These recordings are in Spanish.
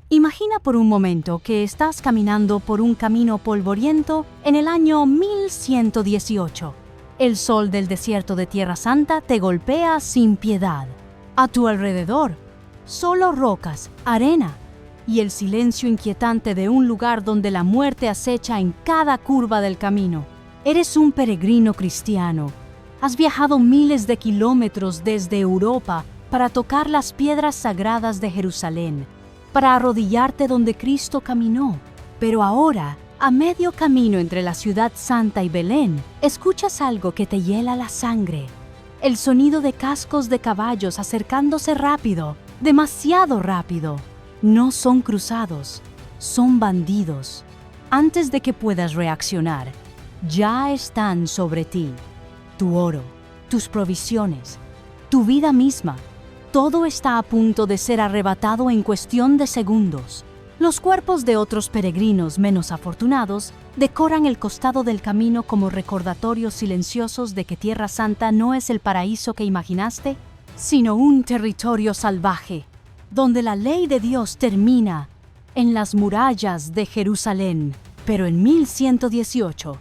Imagina por un momento que estás caminando por un camino polvoriento en el año 1118. El sol del desierto de Tierra Santa te golpea sin piedad. A tu alrededor, solo rocas, arena y el silencio inquietante de un lugar donde la muerte acecha en cada curva del camino. Eres un peregrino cristiano. Has viajado miles de kilómetros desde Europa para tocar las piedras sagradas de Jerusalén, para arrodillarte donde Cristo caminó. Pero ahora, a medio camino entre la ciudad santa y Belén, escuchas algo que te hiela la sangre. El sonido de cascos de caballos acercándose rápido, demasiado rápido. No son cruzados, son bandidos. Antes de que puedas reaccionar, ya están sobre ti. Tu oro, tus provisiones, tu vida misma. Todo está a punto de ser arrebatado en cuestión de segundos. Los cuerpos de otros peregrinos menos afortunados decoran el costado del camino como recordatorios silenciosos de que Tierra Santa no es el paraíso que imaginaste, sino un territorio salvaje, donde la ley de Dios termina en las murallas de Jerusalén. Pero en 1118,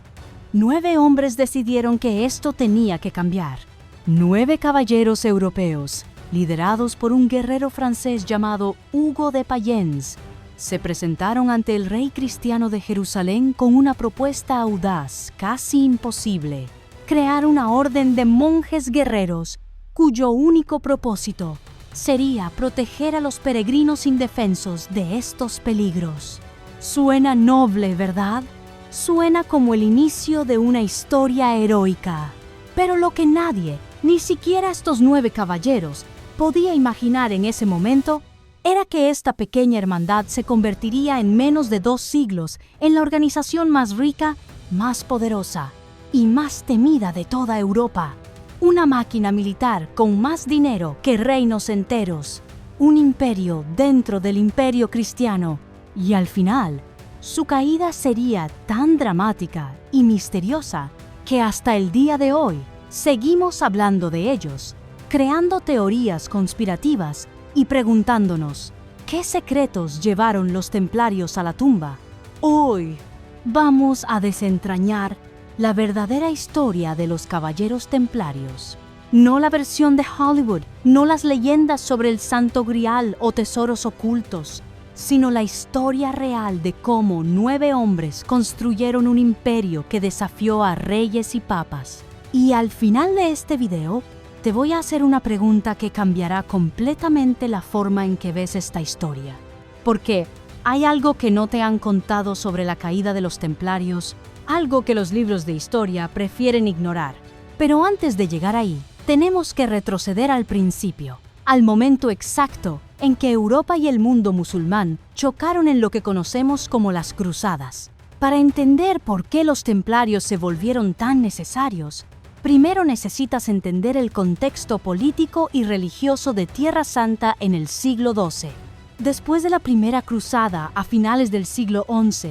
9 hombres decidieron que esto tenía que cambiar. 9 caballeros europeos, liderados por un guerrero francés llamado Hugo de Payens, se presentaron ante el rey cristiano de Jerusalén con una propuesta audaz, casi imposible: crear una orden de monjes guerreros cuyo único propósito sería proteger a los peregrinos indefensos de estos peligros. Suena noble, ¿verdad? Suena como el inicio de una historia heroica. Pero lo que nadie, ni siquiera estos 9 caballeros, podía imaginar en ese momento era que esta pequeña hermandad se convertiría en menos de 2 siglos en la organización más rica, más poderosa y más temida de toda Europa. Una máquina militar con más dinero que reinos enteros. Un imperio dentro del imperio cristiano. Y al final, su caída sería tan dramática y misteriosa que hasta el día de hoy seguimos hablando de ellos, creando teorías conspirativas y preguntándonos, ¿qué secretos llevaron los templarios a la tumba? Hoy vamos a desentrañar la verdadera historia de los caballeros templarios. No la versión de Hollywood, no las leyendas sobre el Santo Grial o tesoros ocultos, sino la historia real de cómo 9 hombres construyeron un imperio que desafió a reyes y papas. Y al final de este video, te voy a hacer una pregunta que cambiará completamente la forma en que ves esta historia. Porque hay algo que no te han contado sobre la caída de los templarios, algo que los libros de historia prefieren ignorar. Pero antes de llegar ahí, tenemos que retroceder al principio, al momento exacto en que Europa y el mundo musulmán chocaron en lo que conocemos como las cruzadas. Para entender por qué los templarios se volvieron tan necesarios, primero necesitas entender el contexto político y religioso de Tierra Santa en el siglo XII. Después de la primera cruzada a finales del siglo XI,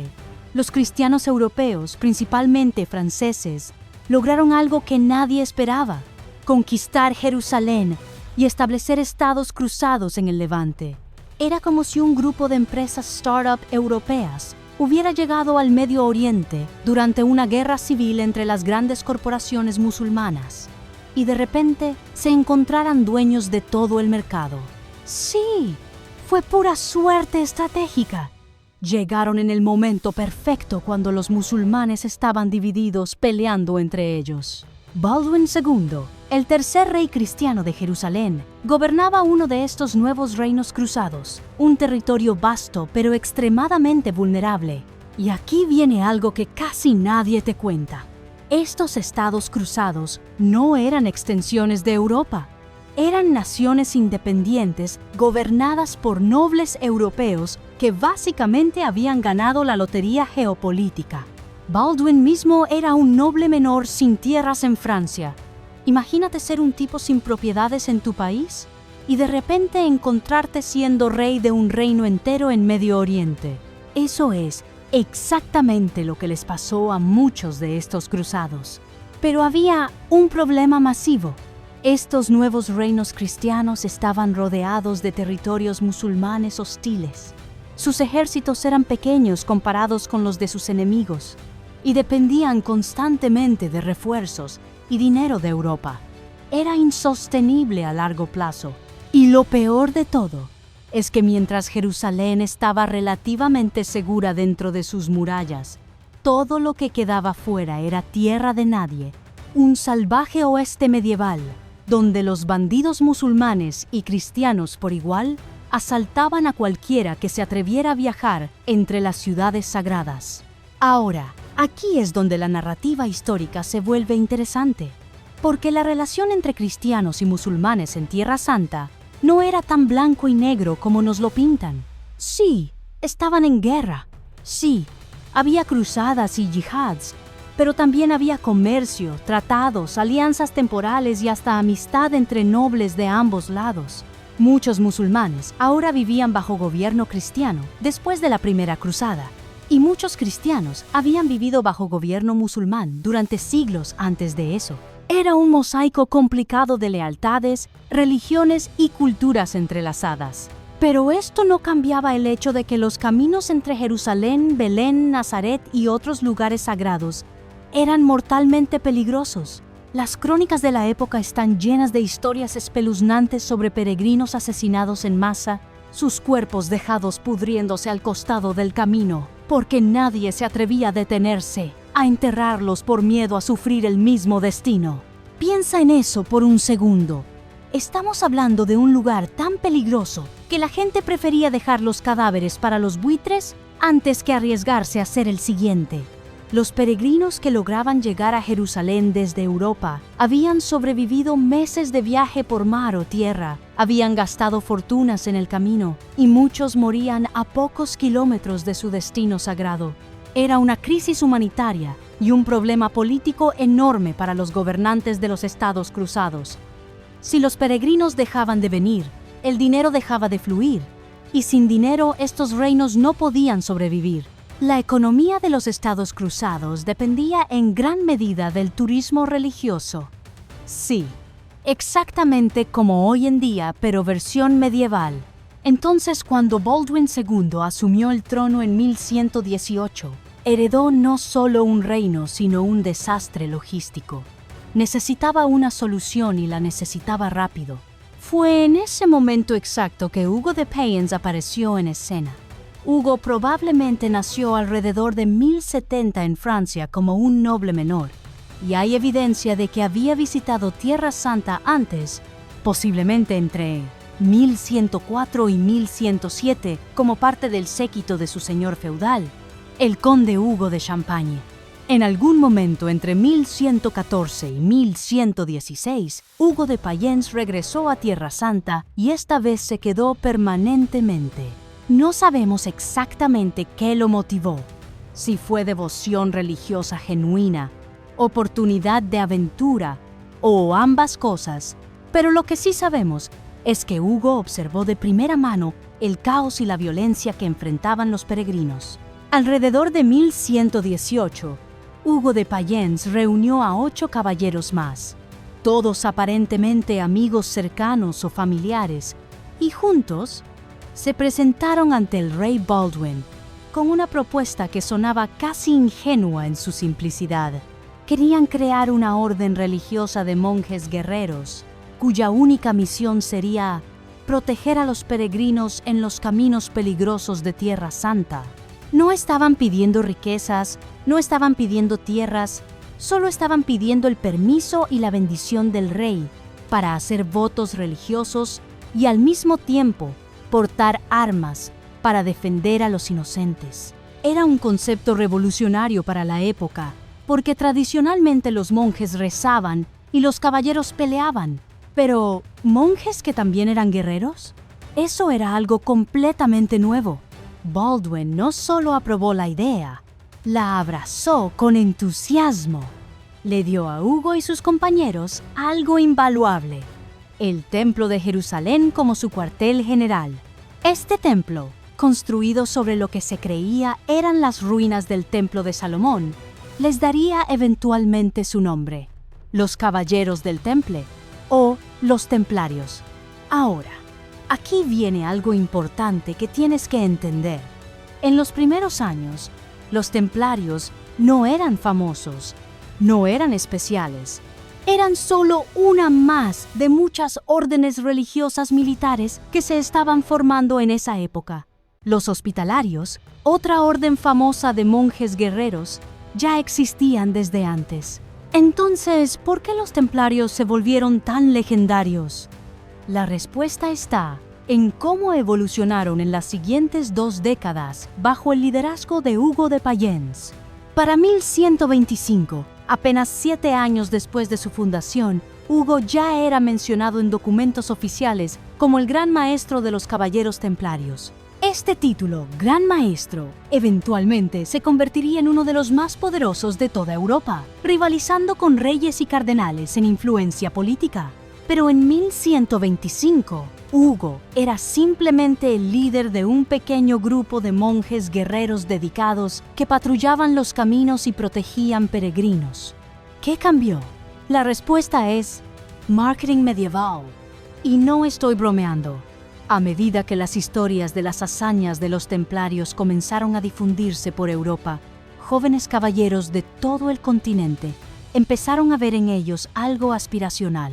los cristianos europeos, principalmente franceses, lograron algo que nadie esperaba: conquistar Jerusalén y establecer estados cruzados en el Levante. Era como si un grupo de empresas startup europeas hubiera llegado al Medio Oriente durante una guerra civil entre las grandes corporaciones musulmanas y de repente se encontraran dueños de todo el mercado. Sí, fue pura suerte estratégica. Llegaron en el momento perfecto cuando los musulmanes estaban divididos peleando entre ellos. Baldwin II, el tercer rey cristiano de Jerusalén, gobernaba uno de estos nuevos reinos cruzados, un territorio vasto pero extremadamente vulnerable. Y aquí viene algo que casi nadie te cuenta. Estos estados cruzados no eran extensiones de Europa. Eran naciones independientes gobernadas por nobles europeos que básicamente habían ganado la lotería geopolítica. Baldwin mismo era un noble menor sin tierras en Francia. Imagínate ser un tipo sin propiedades en tu país y de repente encontrarte siendo rey de un reino entero en Medio Oriente. Eso es exactamente lo que les pasó a muchos de estos cruzados. Pero había un problema masivo. Estos nuevos reinos cristianos estaban rodeados de territorios musulmanes hostiles. Sus ejércitos eran pequeños comparados con los de sus enemigos y dependían constantemente de refuerzos y dinero de Europa. Era insostenible a largo plazo. Y lo peor de todo es que mientras Jerusalén estaba relativamente segura dentro de sus murallas, todo lo que quedaba fuera era tierra de nadie, un salvaje oeste medieval, donde los bandidos musulmanes y cristianos por igual asaltaban a cualquiera que se atreviera a viajar entre las ciudades sagradas. Ahora, aquí es donde la narrativa histórica se vuelve interesante, porque la relación entre cristianos y musulmanes en Tierra Santa no era tan blanco y negro como nos lo pintan. Sí, estaban en guerra. Sí, había cruzadas y yihads, pero también había comercio, tratados, alianzas temporales y hasta amistad entre nobles de ambos lados. Muchos musulmanes ahora vivían bajo gobierno cristiano después de la primera cruzada, y muchos cristianos habían vivido bajo gobierno musulmán durante siglos antes de eso. Era un mosaico complicado de lealtades, religiones y culturas entrelazadas. Pero esto no cambiaba el hecho de que los caminos entre Jerusalén, Belén, Nazaret y otros lugares sagrados eran mortalmente peligrosos. Las crónicas de la época están llenas de historias espeluznantes sobre peregrinos asesinados en masa, sus cuerpos dejados pudriéndose al costado del camino, porque nadie se atrevía a detenerse a enterrarlos por miedo a sufrir el mismo destino. Piensa en eso por un segundo. Estamos hablando de un lugar tan peligroso que la gente prefería dejar los cadáveres para los buitres antes que arriesgarse a ser el siguiente. Los peregrinos que lograban llegar a Jerusalén desde Europa habían sobrevivido meses de viaje por mar o tierra, habían gastado fortunas en el camino y muchos morían a pocos kilómetros de su destino sagrado. Era una crisis humanitaria y un problema político enorme para los gobernantes de los estados cruzados. Si los peregrinos dejaban de venir, el dinero dejaba de fluir, y sin dinero estos reinos no podían sobrevivir. La economía de los estados cruzados dependía en gran medida del turismo religioso. Sí, exactamente como hoy en día, pero versión medieval. Entonces, cuando Baldwin II asumió el trono en 1118, heredó no solo un reino, sino un desastre logístico. Necesitaba una solución y la necesitaba rápido. Fue en ese momento exacto que Hugo de Payens apareció en escena. Hugo probablemente nació alrededor de 1070 en Francia como un noble menor, y hay evidencia de que había visitado Tierra Santa antes, posiblemente entre 1104 y 1107, como parte del séquito de su señor feudal, el conde Hugo de Champagne. En algún momento entre 1114 y 1116, Hugo de Payens regresó a Tierra Santa y esta vez se quedó permanentemente. No sabemos exactamente qué lo motivó, si fue devoción religiosa genuina, oportunidad de aventura o ambas cosas, pero lo que sí sabemos es que Hugo observó de primera mano el caos y la violencia que enfrentaban los peregrinos. Alrededor de 1118, Hugo de Payens reunió a 8 caballeros más, todos aparentemente amigos cercanos o familiares, y juntos se presentaron ante el rey Baldwin con una propuesta que sonaba casi ingenua en su simplicidad. Querían crear una orden religiosa de monjes guerreros, cuya única misión sería proteger a los peregrinos en los caminos peligrosos de Tierra Santa. No estaban pidiendo riquezas, no estaban pidiendo tierras, solo estaban pidiendo el permiso y la bendición del rey para hacer votos religiosos y al mismo tiempo portar armas para defender a los inocentes. Era un concepto revolucionario para la época, porque tradicionalmente los monjes rezaban y los caballeros peleaban. Pero, ¿monjes que también eran guerreros? Eso era algo completamente nuevo. Baldwin no solo aprobó la idea, la abrazó con entusiasmo. Le dio a Hugo y sus compañeros algo invaluable: el Templo de Jerusalén como su cuartel general. Este templo, construido sobre lo que se creía eran las ruinas del Templo de Salomón, les daría eventualmente su nombre: los Caballeros del Temple o los Templarios. Ahora, Aquí viene algo importante que tienes que entender. En los primeros años, los templarios no eran famosos, no eran especiales. Eran solo una más de muchas órdenes religiosas militares que se estaban formando en esa época. Los hospitalarios, otra orden famosa de monjes guerreros, ya existían desde antes. Entonces, ¿por qué los templarios se volvieron tan legendarios? La respuesta está en cómo evolucionaron en las siguientes 2 décadas bajo el liderazgo de Hugo de Payens. Para 1125, apenas 7 años después de su fundación, Hugo ya era mencionado en documentos oficiales como el Gran Maestro de los Caballeros Templarios. Este título, Gran Maestro, eventualmente se convertiría en uno de los más poderosos de toda Europa, rivalizando con reyes y cardenales en influencia política. Pero en 1125, Hugo era simplemente el líder de un pequeño grupo de monjes guerreros dedicados que patrullaban los caminos y protegían peregrinos. ¿Qué cambió? La respuesta es marketing medieval. Y no estoy bromeando. A medida que las historias de las hazañas de los templarios comenzaron a difundirse por Europa, jóvenes caballeros de todo el continente empezaron a ver en ellos algo aspiracional,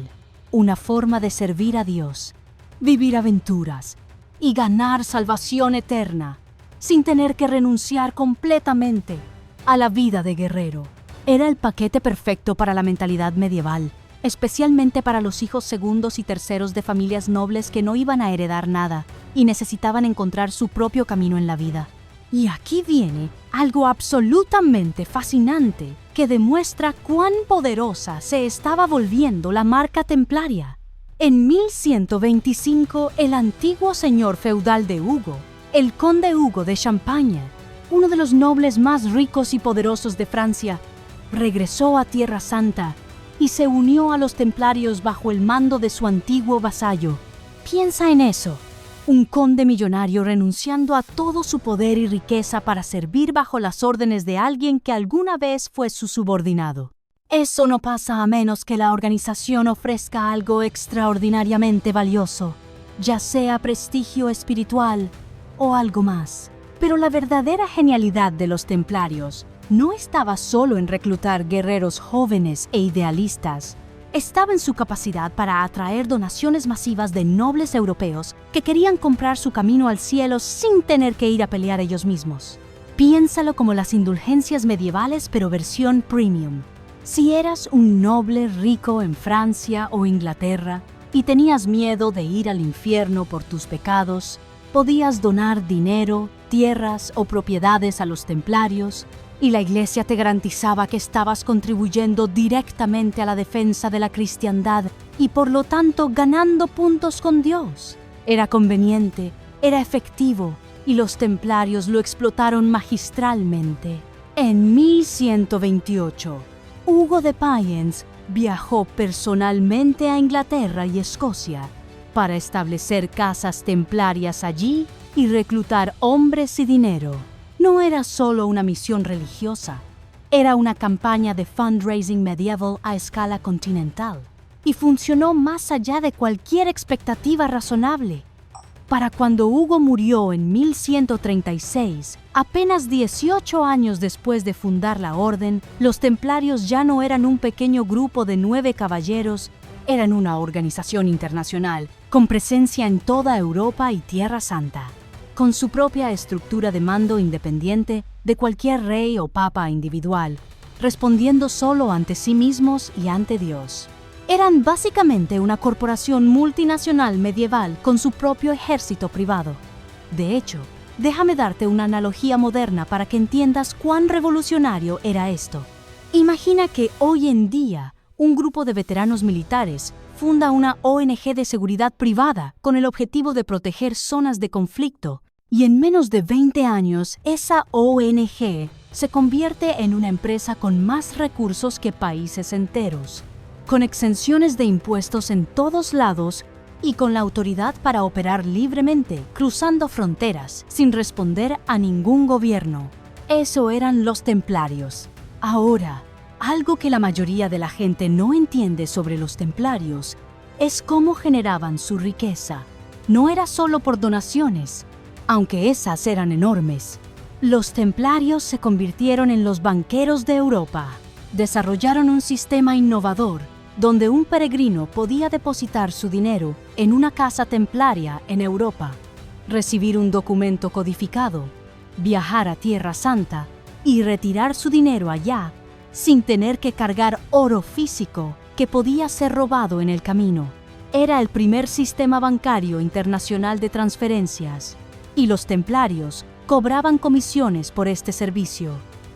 una forma de servir a Dios, vivir aventuras y ganar salvación eterna, sin tener que renunciar completamente a la vida de guerrero. Era el paquete perfecto para la mentalidad medieval, especialmente para los hijos segundos y terceros de familias nobles que no iban a heredar nada y necesitaban encontrar su propio camino en la vida. Y aquí viene algo absolutamente fascinante que demuestra cuán poderosa se estaba volviendo la marca templaria. En 1125, el antiguo señor feudal de Hugo, el conde Hugo de Champaña, uno de los nobles más ricos y poderosos de Francia, regresó a Tierra Santa y se unió a los templarios bajo el mando de su antiguo vasallo. Piensa en eso, un conde millonario renunciando a todo su poder y riqueza para servir bajo las órdenes de alguien que alguna vez fue su subordinado. Eso no pasa a menos que la organización ofrezca algo extraordinariamente valioso, ya sea prestigio espiritual o algo más. Pero la verdadera genialidad de los templarios no estaba solo en reclutar guerreros jóvenes e idealistas. Estaba en su capacidad para atraer donaciones masivas de nobles europeos que querían comprar su camino al cielo sin tener que ir a pelear ellos mismos. Piénsalo como las indulgencias medievales, pero versión premium. Si eras un noble rico en Francia o Inglaterra y tenías miedo de ir al infierno por tus pecados, podías donar dinero, tierras o propiedades a los templarios, y la iglesia te garantizaba que estabas contribuyendo directamente a la defensa de la cristiandad y por lo tanto ganando puntos con Dios. Era conveniente, era efectivo y los templarios lo explotaron magistralmente. En 1128, Hugo de Payens viajó personalmente a Inglaterra y Escocia para establecer casas templarias allí y reclutar hombres y dinero. No era solo una misión religiosa, era una campaña de fundraising medieval a escala continental y funcionó más allá de cualquier expectativa razonable. Para cuando Hugo murió en 1136, apenas 18 años después de fundar la orden, los templarios ya no eran un pequeño grupo de 9 caballeros, eran una organización internacional con presencia en toda Europa y Tierra Santa, con su propia estructura de mando independiente de cualquier rey o papa individual, respondiendo solo ante sí mismos y ante Dios. Eran básicamente una corporación multinacional medieval con su propio ejército privado. De hecho, déjame darte una analogía moderna para que entiendas cuán revolucionario era esto. Imagina que hoy en día un grupo de veteranos militares funda una ONG de seguridad privada con el objetivo de proteger zonas de conflicto, y en menos de 20 años esa ONG se convierte en una empresa con más recursos que países enteros, con exenciones de impuestos en todos lados y con la autoridad para operar libremente, cruzando fronteras, sin responder a ningún gobierno. Eso eran los templarios. Ahora, algo que la mayoría de la gente no entiende sobre los templarios es cómo generaban su riqueza. no era solo por donaciones, aunque esas eran enormes. Los templarios se convirtieron en los banqueros de Europa. Desarrollaron un sistema innovador donde un peregrino podía depositar su dinero en una casa templaria en Europa, recibir un documento codificado, viajar a Tierra Santa y retirar su dinero allá sin tener que cargar oro físico que podía ser robado en el camino. Era el primer sistema bancario internacional de transferencias y los templarios cobraban comisiones por este servicio.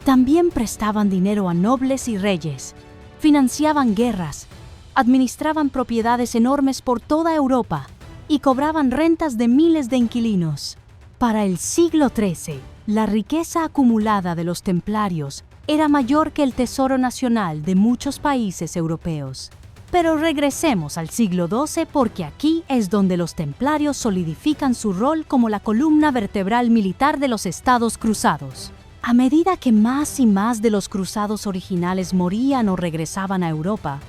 También prestaban dinero a nobles y reyes, financiaban guerras, administraban propiedades enormes por toda Europa y cobraban rentas de miles de inquilinos. Para el siglo XIII, la riqueza acumulada de los templarios era mayor que el tesoro nacional de muchos países europeos. Pero regresemos al siglo XII porque aquí es donde los templarios solidifican su rol como la columna vertebral militar de los estados cruzados. A medida que más y más de los cruzados originales morían o regresaban a Europa,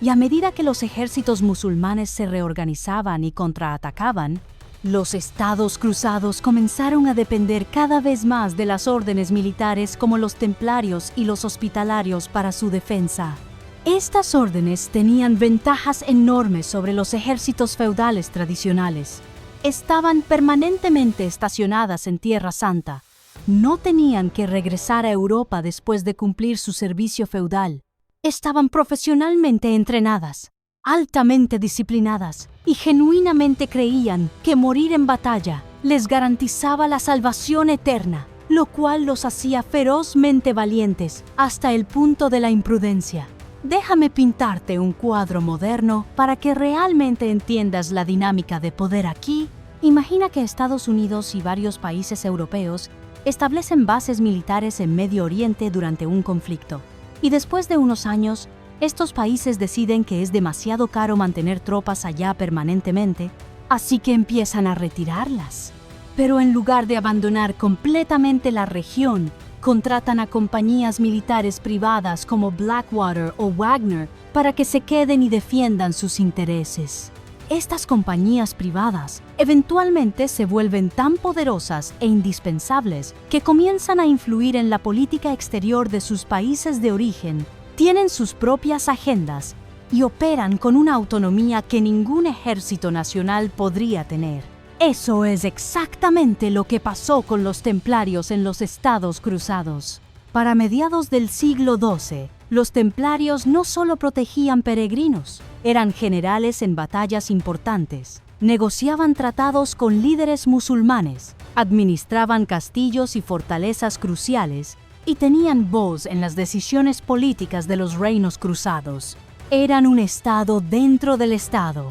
y a medida que los ejércitos musulmanes se reorganizaban y contraatacaban, los estados cruzados comenzaron a depender cada vez más de las órdenes militares como los templarios y los hospitalarios para su defensa. Estas órdenes tenían ventajas enormes sobre los ejércitos feudales tradicionales. Estaban permanentemente estacionadas en Tierra Santa. No tenían que regresar a Europa después de cumplir su servicio feudal. Estaban profesionalmente entrenadas, altamente disciplinadas y genuinamente creían que morir en batalla les garantizaba la salvación eterna, lo cual los hacía ferozmente valientes hasta el punto de la imprudencia. Déjame pintarte un cuadro moderno para que realmente entiendas la dinámica de poder aquí. Imagina que Estados Unidos y varios países europeos establecen bases militares en Medio Oriente durante un conflicto. Y después de unos años, estos países deciden que es demasiado caro mantener tropas allá permanentemente, así que empiezan a retirarlas. Pero en lugar de abandonar completamente la región, contratan a compañías militares privadas como Blackwater o Wagner para que se queden y defiendan sus intereses. Estas compañías privadas eventualmente se vuelven tan poderosas e indispensables que comienzan a influir en la política exterior de sus países de origen, tienen sus propias agendas y operan con una autonomía que ningún ejército nacional podría tener. Eso es exactamente lo que pasó con los templarios en los estados cruzados. Para mediados del siglo XII, los templarios no solo protegían peregrinos, eran generales en batallas importantes, negociaban tratados con líderes musulmanes, administraban castillos y fortalezas cruciales y tenían voz en las decisiones políticas de los reinos cruzados. Eran un estado dentro del estado.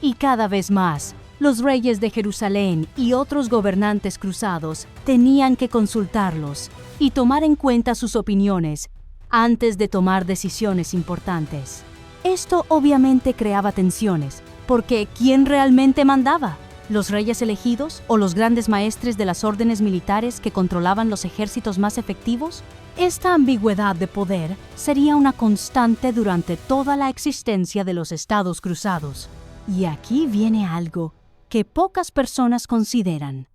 Y cada vez más, los reyes de Jerusalén y otros gobernantes cruzados tenían que consultarlos y tomar en cuenta sus opiniones antes de tomar decisiones importantes. Esto obviamente creaba tensiones, porque ¿quién realmente mandaba? ¿Los reyes elegidos o los grandes maestres de las órdenes militares que controlaban los ejércitos más efectivos? Esta ambigüedad de poder sería una constante durante toda la existencia de los estados cruzados. Y aquí viene algo que pocas personas consideran.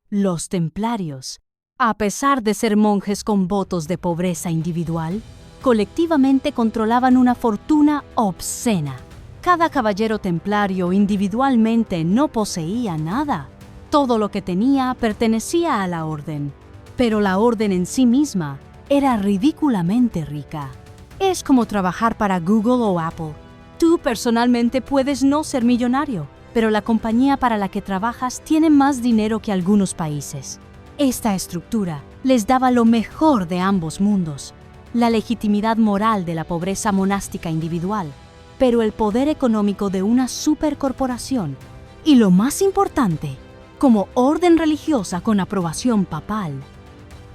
Los templarios, a pesar de ser monjes con votos de pobreza individual, colectivamente controlaban una fortuna obscena. Cada caballero templario individualmente no poseía nada. Todo lo que tenía pertenecía a la orden, pero la orden en sí misma era ridículamente rica. Es como trabajar para Google o Apple. Tú personalmente puedes no ser millonario, pero la compañía para la que trabajas tiene más dinero que algunos países. Esta estructura les daba lo mejor de ambos mundos, la legitimidad moral de la pobreza monástica individual, pero el poder económico de una supercorporación y, lo más importante, como orden religiosa con aprobación papal.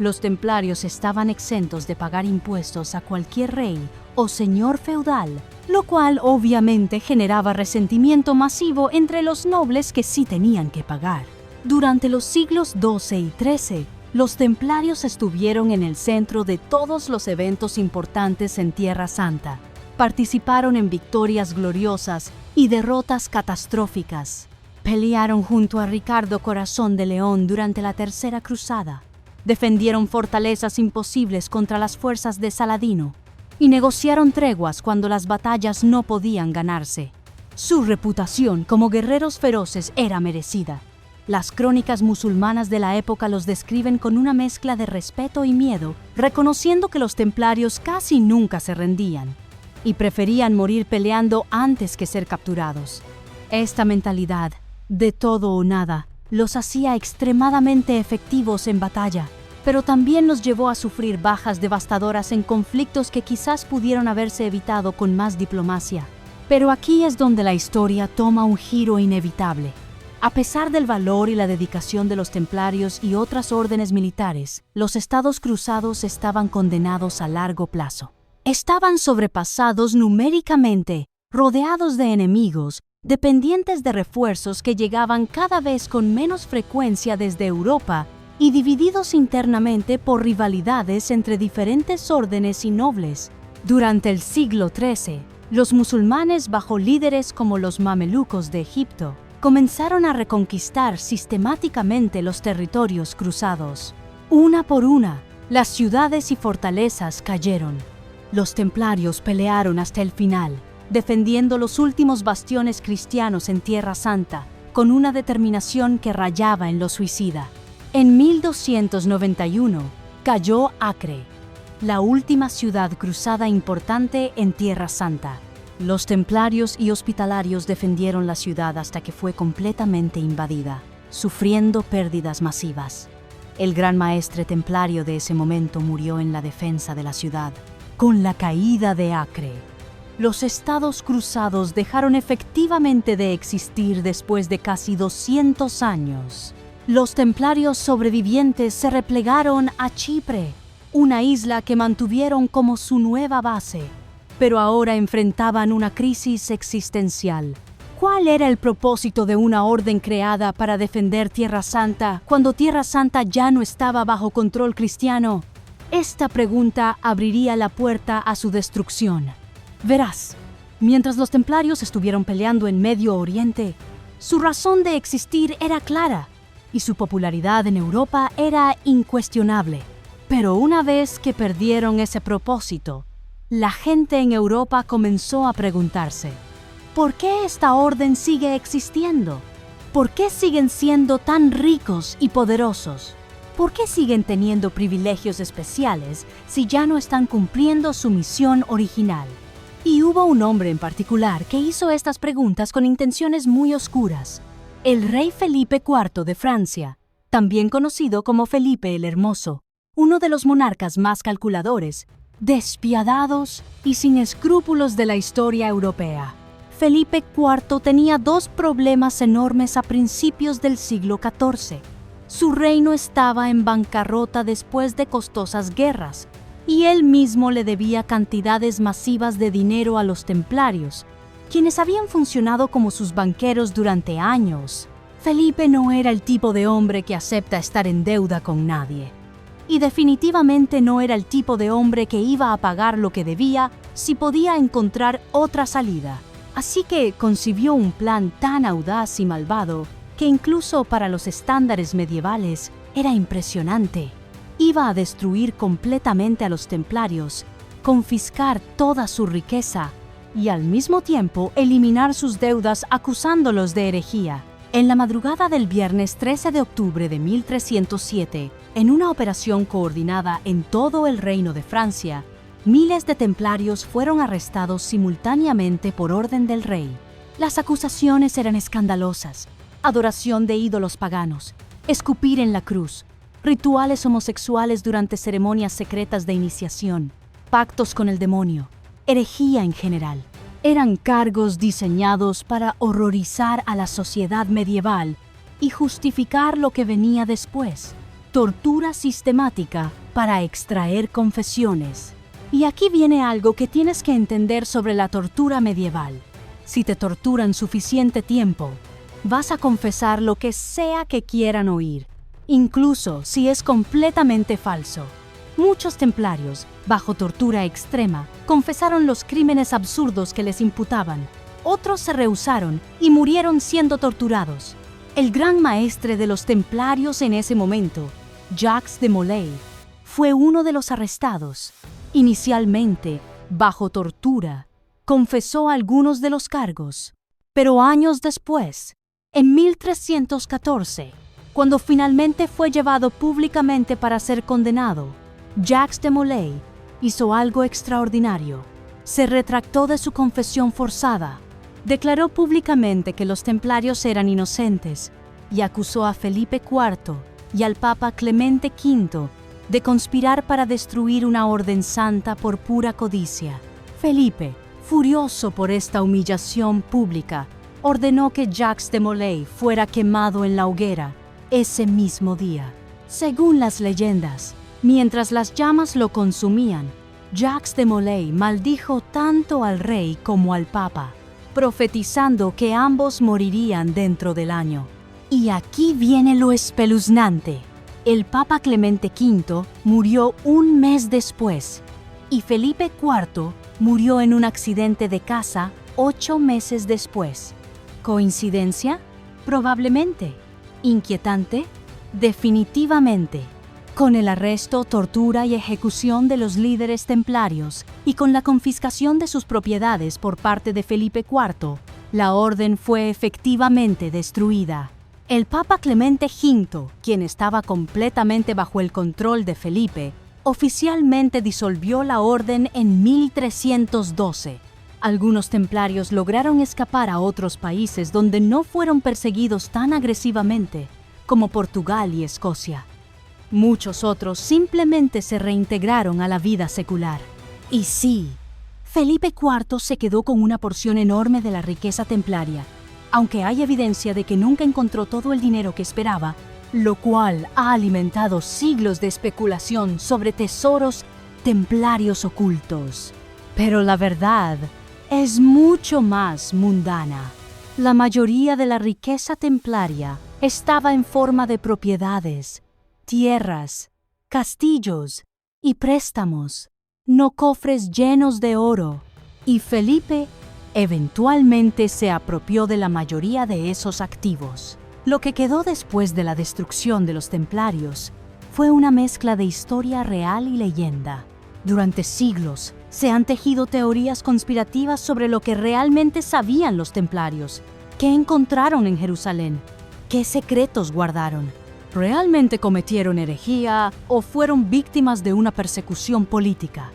Los templarios estaban exentos de pagar impuestos a cualquier rey o señor feudal, lo cual obviamente generaba resentimiento masivo entre los nobles que sí tenían que pagar. Durante los siglos XII y XIII, los templarios estuvieron en el centro de todos los eventos importantes en Tierra Santa. Participaron en victorias gloriosas y derrotas catastróficas. Pelearon junto a Ricardo Corazón de León durante la Tercera Cruzada. Defendieron fortalezas imposibles contra las fuerzas de Saladino y negociaron treguas cuando las batallas no podían ganarse. Su reputación como guerreros feroces era merecida. Las crónicas musulmanas de la época los describen con una mezcla de respeto y miedo, reconociendo que los templarios casi nunca se rendían y preferían morir peleando antes que ser capturados. Esta mentalidad, de todo o nada, los hacía extremadamente efectivos en batalla, pero también los llevó a sufrir bajas devastadoras en conflictos que quizás pudieron haberse evitado con más diplomacia. Pero aquí es donde la historia toma un giro inevitable. A pesar del valor y la dedicación de los templarios y otras órdenes militares, los estados cruzados estaban condenados a largo plazo. Estaban sobrepasados numéricamente, rodeados de enemigos, dependientes de refuerzos que llegaban cada vez con menos frecuencia desde Europa y divididos internamente por rivalidades entre diferentes órdenes y nobles. Durante el siglo XIII, los musulmanes, bajo líderes como los mamelucos de Egipto, comenzaron a reconquistar sistemáticamente los territorios cruzados. Una por una, las ciudades y fortalezas cayeron. Los templarios pelearon hasta el final, defendiendo los últimos bastiones cristianos en Tierra Santa, con una determinación que rayaba en lo suicida. En 1291 cayó Acre, la última ciudad cruzada importante en Tierra Santa. Los templarios y hospitalarios defendieron la ciudad hasta que fue completamente invadida, sufriendo pérdidas masivas. El gran maestre templario de ese momento murió en la defensa de la ciudad. Con la caída de Acre, los estados cruzados dejaron efectivamente de existir después de casi 200 años. Los templarios sobrevivientes se replegaron a Chipre, una isla que mantuvieron como su nueva base, pero ahora enfrentaban una crisis existencial. ¿Cuál era el propósito de una orden creada para defender Tierra Santa cuando Tierra Santa ya no estaba bajo control cristiano? Esta pregunta abriría la puerta a su destrucción. Verás, mientras los templarios estuvieron peleando en Medio Oriente, su razón de existir era clara y su popularidad en Europa era incuestionable. Pero una vez que perdieron ese propósito, la gente en Europa comenzó a preguntarse: ¿por qué esta orden sigue existiendo? ¿Por qué siguen siendo tan ricos y poderosos? ¿Por qué siguen teniendo privilegios especiales si ya no están cumpliendo su misión original? Y hubo un hombre en particular que hizo estas preguntas con intenciones muy oscuras. El rey Felipe IV de Francia, también conocido como Felipe el Hermoso, uno de los monarcas más calculadores, despiadados y sin escrúpulos de la historia europea. Felipe IV tenía dos problemas enormes a principios del siglo XIV. Su reino estaba en bancarrota después de costosas guerras, y él mismo le debía cantidades masivas de dinero a los templarios, quienes habían funcionado como sus banqueros durante años. Felipe no era el tipo de hombre que acepta estar en deuda con nadie. Y definitivamente no era el tipo de hombre que iba a pagar lo que debía si podía encontrar otra salida. Así que concibió un plan tan audaz y malvado que incluso para los estándares medievales era impresionante. Iba a destruir completamente a los templarios, confiscar toda su riqueza y al mismo tiempo eliminar sus deudas acusándolos de herejía. En la madrugada del viernes 13 de octubre de 1307, en una operación coordinada en todo el Reino de Francia, miles de templarios fueron arrestados simultáneamente por orden del rey. Las acusaciones eran escandalosas: adoración de ídolos paganos, escupir en la cruz, rituales homosexuales durante ceremonias secretas de iniciación, pactos con el demonio, herejía en general. Eran cargos diseñados para horrorizar a la sociedad medieval y justificar lo que venía después: tortura sistemática para extraer confesiones. Y aquí viene algo que tienes que entender sobre la tortura medieval. Si te torturan suficiente tiempo, vas a confesar lo que sea que quieran oír, incluso si es completamente falso. Muchos templarios, bajo tortura extrema, confesaron los crímenes absurdos que les imputaban, Otros se rehusaron y murieron siendo torturados. El gran maestre de los templarios en ese momento, Jacques de Molay, fue uno de los arrestados. Inicialmente, bajo tortura, confesó algunos de los cargos. Pero años después, en 1314, cuando finalmente fue llevado públicamente para ser condenado, Jacques de Molay hizo algo extraordinario. Se retractó de su confesión forzada, declaró públicamente que los templarios eran inocentes y acusó a Felipe IV y al Papa Clemente V de conspirar para destruir una orden santa por pura codicia. Felipe, furioso por esta humillación pública, ordenó que Jacques de Molay fuera quemado en la hoguera ese mismo día. Según las leyendas, mientras las llamas lo consumían, Jacques de Molay maldijo tanto al rey como al papa, profetizando que ambos morirían dentro del año. Y aquí viene lo espeluznante. El Papa Clemente V murió un mes después y Felipe IV murió en un accidente de casa 8 meses después. ¿Coincidencia? Probablemente. ¿Inquietante? Definitivamente. Con el arresto, tortura y ejecución de los líderes templarios y con la confiscación de sus propiedades por parte de Felipe IV, la orden fue efectivamente destruida. El Papa Clemente V, quien estaba completamente bajo el control de Felipe, oficialmente disolvió la orden en 1312. Algunos templarios lograron escapar a otros países donde no fueron perseguidos tan agresivamente, como Portugal y Escocia. Muchos otros simplemente se reintegraron a la vida secular. Y sí, Felipe IV se quedó con una porción enorme de la riqueza templaria, aunque hay evidencia de que nunca encontró todo el dinero que esperaba, lo cual ha alimentado siglos de especulación sobre tesoros templarios ocultos. Pero la verdad es mucho más mundana. La mayoría de la riqueza templaria estaba en forma de propiedades, tierras, castillos y préstamos, no cofres llenos de oro, y Felipe eventualmente se apropió de la mayoría de esos activos. Lo que quedó después de la destrucción de los templarios fue una mezcla de historia real y leyenda. Durante siglos se han tejido teorías conspirativas sobre lo que realmente sabían los templarios, qué encontraron en Jerusalén, qué secretos guardaron. ¿Realmente cometieron herejía o fueron víctimas de una persecución política?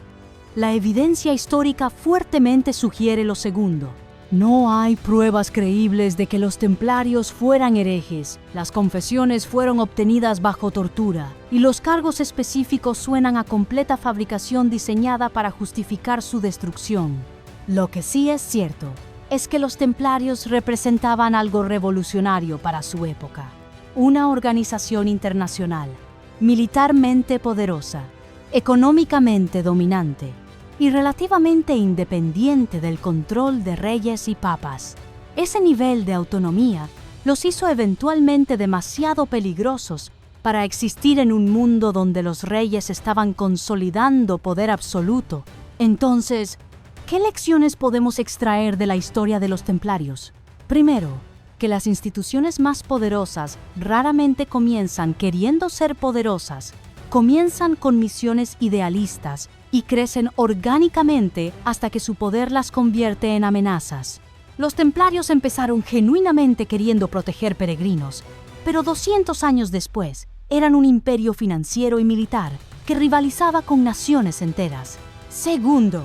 La evidencia histórica fuertemente sugiere lo segundo. No hay pruebas creíbles de que los templarios fueran herejes. Las confesiones fueron obtenidas bajo tortura y los cargos específicos suenan a completa fabricación diseñada para justificar su destrucción. Lo que sí es cierto es que los templarios representaban algo revolucionario para su época. Una organización internacional, militarmente poderosa, económicamente dominante y relativamente independiente del control de reyes y papas. Ese nivel de autonomía los hizo eventualmente demasiado peligrosos para existir en un mundo donde los reyes estaban consolidando poder absoluto. Entonces, ¿qué lecciones podemos extraer de la historia de los templarios? Primero, que las instituciones más poderosas raramente comienzan queriendo ser poderosas, comienzan con misiones idealistas y crecen orgánicamente hasta que su poder las convierte en amenazas. Los templarios empezaron genuinamente queriendo proteger peregrinos, pero 200 años después eran un imperio financiero y militar que rivalizaba con naciones enteras. Segundo,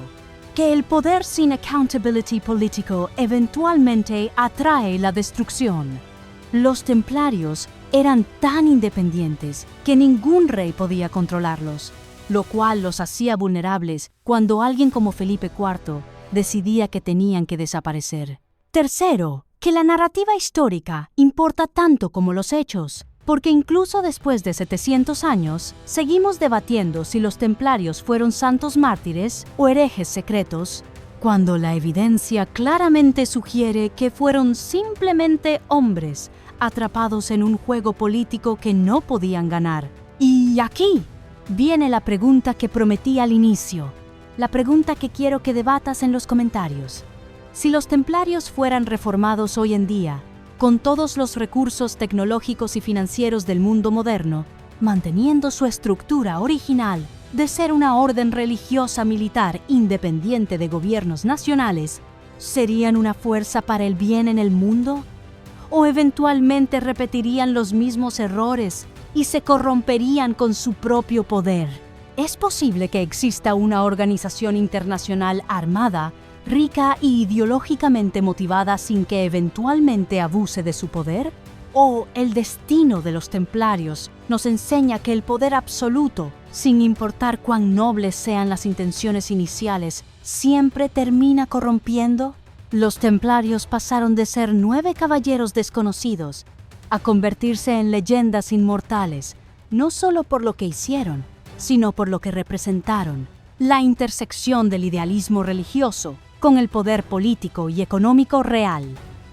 que el poder sin accountability político eventualmente atrae la destrucción. Los templarios eran tan independientes que ningún rey podía controlarlos, lo cual los hacía vulnerables cuando alguien como Felipe IV decidía que tenían que desaparecer. Tercero, que la narrativa histórica importa tanto como los hechos, porque incluso después de 700 años, seguimos debatiendo si los templarios fueron santos mártires o herejes secretos, cuando la evidencia claramente sugiere que fueron simplemente hombres atrapados en un juego político que no podían ganar. Y aquí viene la pregunta que prometí al inicio, la pregunta que quiero que debatas en los comentarios. Si los templarios fueran reformados hoy en día, con todos los recursos tecnológicos y financieros del mundo moderno, manteniendo su estructura original de ser una orden religiosa militar independiente de gobiernos nacionales, ¿serían una fuerza para el bien en el mundo? ¿O eventualmente repetirían los mismos errores y se corromperían con su propio poder? ¿Es posible que exista una organización internacional armada, rica y ideológicamente motivada sin que eventualmente abuse de su poder? ¿O el destino de los templarios nos enseña que el poder absoluto, sin importar cuán nobles sean las intenciones iniciales, siempre termina corrompiendo? Los templarios pasaron de ser 9 caballeros desconocidos a convertirse en leyendas inmortales, no solo por lo que hicieron, sino por lo que representaron: la intersección del idealismo religioso con el poder político y económico real.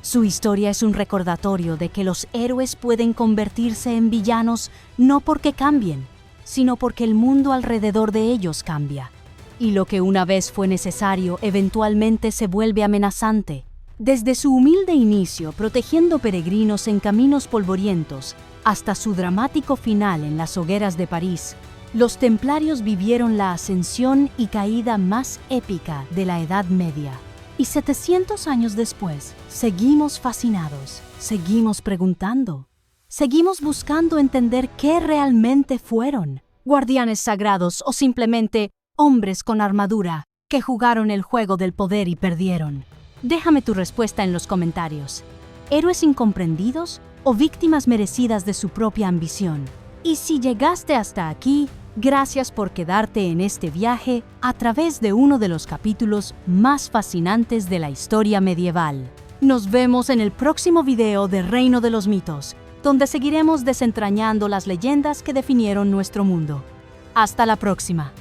Su historia es un recordatorio de que los héroes pueden convertirse en villanos no porque cambien, sino porque el mundo alrededor de ellos cambia. Y lo que una vez fue necesario eventualmente se vuelve amenazante. Desde su humilde inicio protegiendo peregrinos en caminos polvorientos hasta su dramático final en las hogueras de París, los templarios vivieron la ascensión y caída más épica de la Edad Media. Y 700 años después, seguimos fascinados, seguimos preguntando, seguimos buscando entender qué realmente fueron: guardianes sagrados o simplemente hombres con armadura que jugaron el juego del poder y perdieron. Déjame tu respuesta en los comentarios. ¿Héroes incomprendidos o víctimas merecidas de su propia ambición? Y si llegaste hasta aquí, gracias por quedarte en este viaje a través de uno de los capítulos más fascinantes de la historia medieval. Nos vemos en el próximo video de Reino de los Mitos, donde seguiremos desentrañando las leyendas que definieron nuestro mundo. Hasta la próxima.